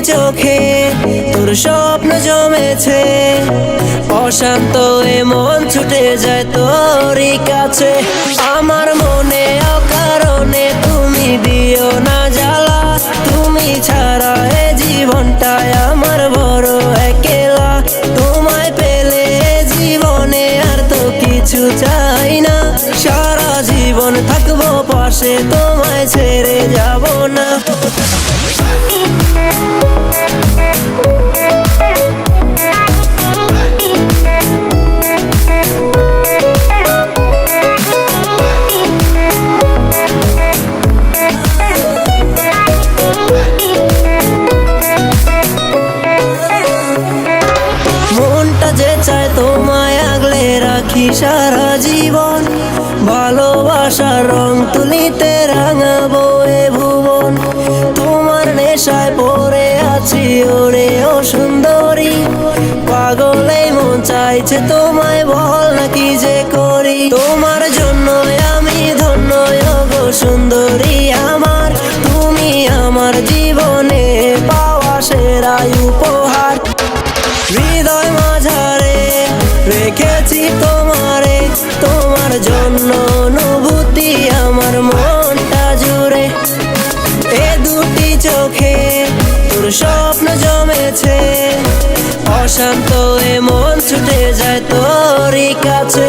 চোখে তোর স্বপ্ন জমেছে, অশান্ত এ মন ছুটে যায় তোরই কাছে। আমার মনে অকারণে তুমি দিও না জ্বালা, তুমি ছাড়া এ জীবনটায় আমার বড় একলা। তোমায় পেলে জীবনে আর তো কিছু চাই না, সারা জীবন থাকবো পাশে, তোমায় ছেড়ে যাব না। মনটা যে চায় তোমায় আগলে রাখি সারা জীবন, ভালোবাসার রং তুলিতে রাঙাবো এ ভুবন। তোমার নেশায় পড়ে আছি ওরে ও সুন্দরী, পাগলে মন চাইছে তোমায়, বল না কি যে করি। তোমার জন্য আমি ধন্য গো সুন্দরী আমার, তুমি আমার জীবনে পাওয়া সেরা উপহার। হৃদয় মাঝারে রেখেছি তোমারে, তোমার জন্য অনুভূতি আমার মনটা জুড়ে। এ দুটি চোখে তোর স্বপ্ন জমেছে, অশান্ত এ মন ছুটে যায় তোরই কাছে।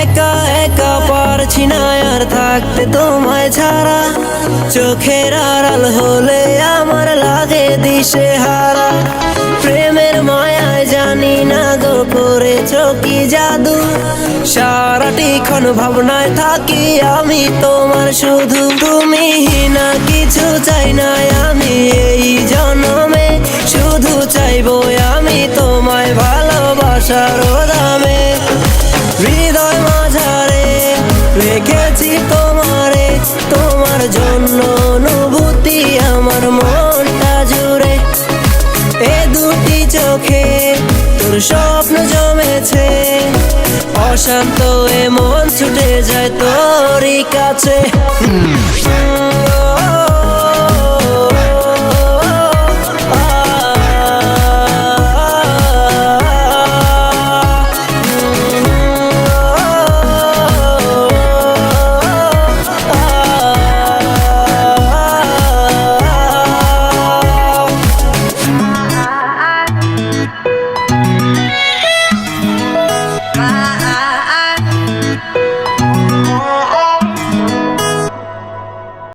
একা একা পারছি না আর থাকতে তোমায় ছাড়া, চোখের আড়াল হলে আমার লাগে দিশেহারা। প্রেমের মায়ায় জানি না গো করেছ কি জাদু, সারাটিক্ষণ ভাবনায় থাকি আমি তোমার শুধু। তুমি না কিছু চাই না আমি এই জন্মে, শুধু চাইবো আমি তোমায় ভালোবাসার দামে। হৃদয় মাঝারে রেখেছি তোমারে, তোমার জন্য অনুভূতি আমার মনটা জুড়ে। এ দুটি চোখে তোর স্বপ্ন জমেছে, অশান্ত এ মন ছুটে যায় তোরই কাছে।